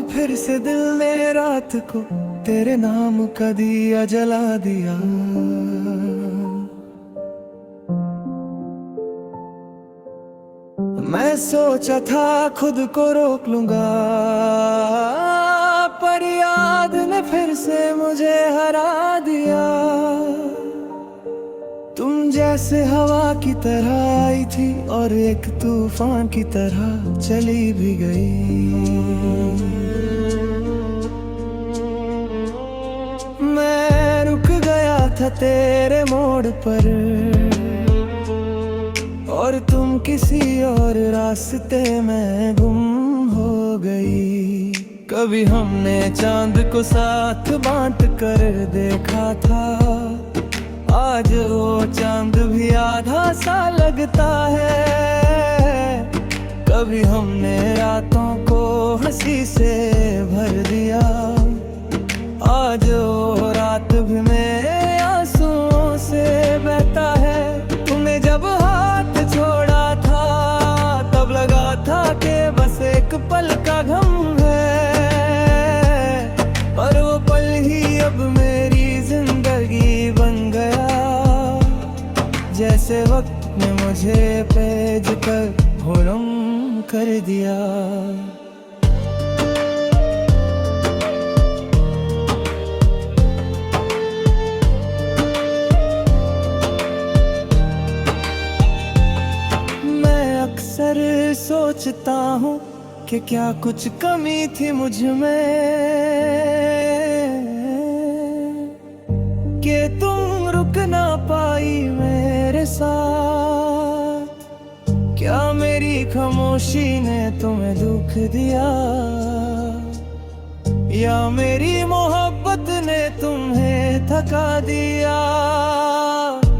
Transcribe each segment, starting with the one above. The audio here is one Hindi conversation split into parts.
फिर से दिल ने रात को तेरे नाम का दिया जला दिया। मैं सोचा था खुद को रोक लूंगा, पर याद ने फिर से मुझे हरा दिया। तुम जैसे हवा की तरह आई थी और एक तूफान की तरह चली भी गई। मैं रुक गया था तेरे मोड़ पर और तुम किसी और रास्ते में गुम हो गई। कभी हमने चांद को साथ बांट कर देखा था, आज वो चांद भी आधा सा लगता है। कभी हमने रातों को हंसी से भर दिया, आज वो रात भी मेरे आंसुओं से बहता है। तूने जब हाथ छोड़ा था तब लगा था कि बस एक पल का गम है, और वो पल ही अब मेरी जिंदगी बन गया। जैसे वक्त ने मुझे पेज पर भूलम कर दिया। मैं अक्सर सोचता हूँ कि क्या कुछ कमी थी मुझ में कि तुम रुक ना पाई मेरे साथ। क्या मेरी खामोशी ने तुम्हें दुख दिया, या मेरी मोहब्बत ने तुम्हें थका दिया।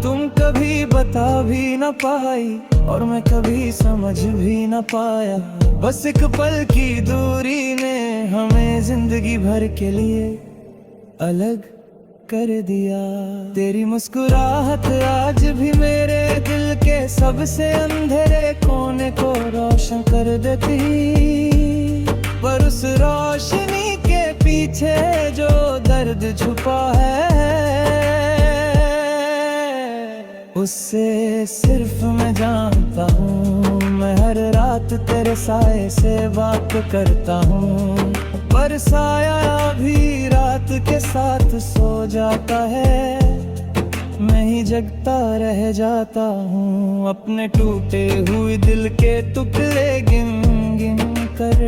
तुम कभी बता भी न पाई और मैं कभी समझ भी न पाया। बस एक पल की दूरी ने हमें जिंदगी भर के लिए अलग कर दिया। तेरी मुस्कुराहट आज भी मेरे दिल के सबसे अंधेरे कोने को रोशन कर देती, पर उस रोशनी के पीछे जो दर्द छुपा है उससे सिर्फ मैं जानता हूँ। मैं हर रात तेरे साए से बात करता हूँ, पर साया भी रात के साथ सो जाता है। मैं ही जगता रह जाता हूँ अपने टूटे हुए दिल के टुकड़े गिन गिन कर।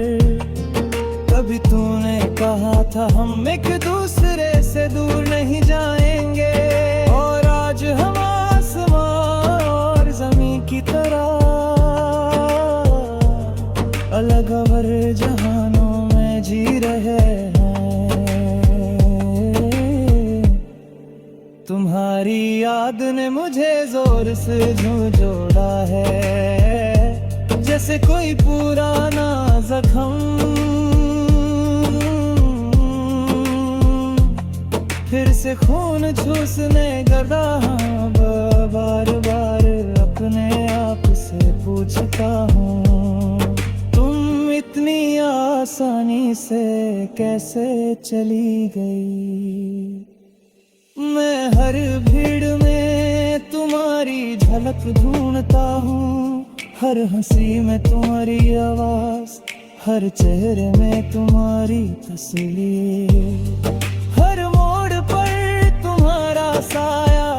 कभी तूने कहा था हम एक दूसरे से दूर नहीं जाएंगे, और आज हम आसमां और जमीन की तरह अलग अवर जहानों में जी रहे हैं। तुम्हारी याद ने मुझे जोर से झंझोड़ा है, जैसे कोई पुराना जख्म फिर से खून चूसने लगा। बार बार अपने आप से पूछता हूँ, तुम इतनी आसानी से कैसे चली गई। मैं हर भीड़ में तुम्हारी झलक ढूंढता हूँ, हर हंसी में तुम्हारी आवाज, हर चेहरे में तुम्हारी तस्वीर, हर मोड़ पर तुम्हारा साया,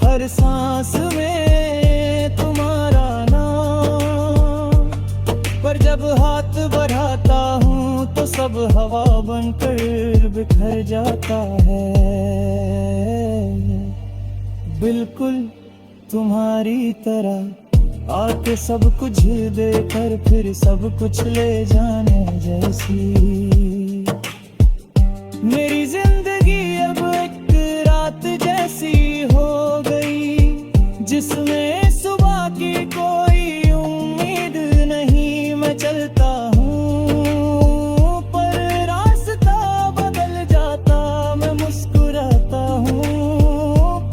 हर सांस में तुम्हारा नाम। पर जब हाथ बढ़ाता हूँ तो सब हवा बनकर बिखर जाता है। बिल्कुल तुम्हारी तरह आके सब कुछ देकर फिर सब कुछ ले जाने जैसी। मेरी जिंदगी अब एक रात जैसी हो गई, जिसमें सुबह की कोई उम्मीद नहीं। मैं चलता हूँ पर रास्ता बदल जाता, मैं मुस्कुराता हूँ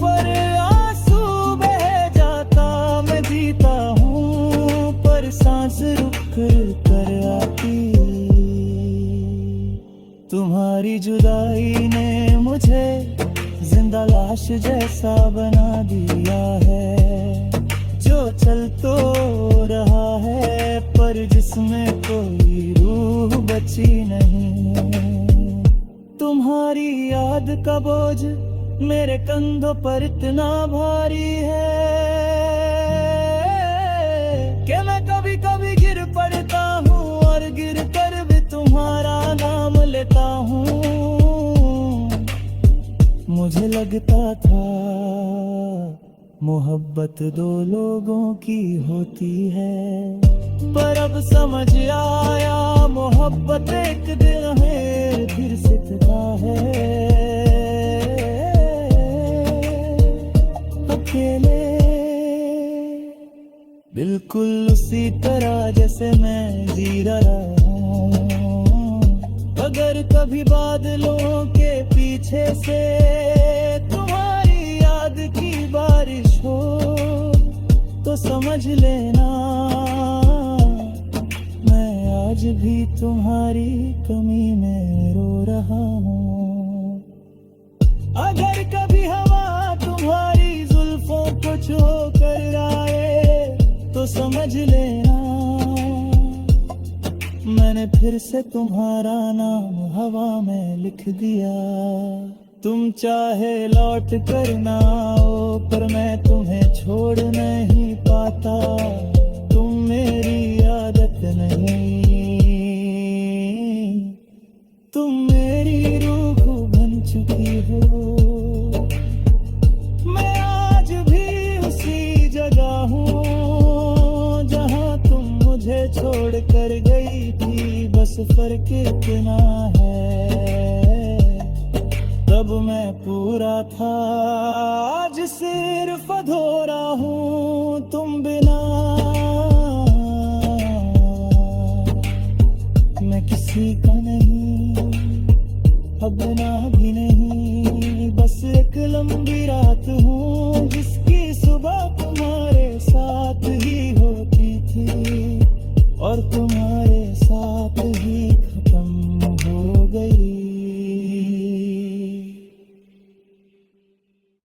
पर आंसू बह जाता। मैं जीता हूँ पर सांस रुक कर आती। तुम्हारी जुदाई ने मुझे जिंदा लाश जैसा बना दिया है, जो चल तो रहा है पर जिसमें कोई रूह बची नहीं है। तुम्हारी याद का बोझ मेरे कंधों पर इतना भारी है कि मैं कभी कभी गिर पड़ता हूँ और गिर कर भी तुम्हारा नाम लेता हूँ। मुझे लगता था मोहब्बत दो लोगों की होती है, पर अब समझ आया मोहब्बत एक दिल है फिर सिकता है। अकेले बिल्कुल उसी तरह जैसे मैं जी रहा हूँ। अगर कभी बादलों के पीछे से तुम्हारी याद की बारिश हो तो समझ लेना मैं आज भी तुम्हारी कमी में रो रहा हूँ। अगर कभी हवा तुम्हारी जुल्फों को छू कर आए तो समझ लेना मैंने फिर से तुम्हारा नाम हवा में लिख दिया। तुम चाहे लौट कर ना आओ पर मैं तुम्हें छोड़ नहीं पाता, तुम मेरी आदत नहीं, तुम मेरी रूह बन चुकी हो। मैं आज भी उसी जगह हूँ जहाँ तुम मुझे छोड़ कर गई थी, बस फर्क इतना है तब मैं पूरा था, आज सिर्फ अधूरा हूँ तुम बिना।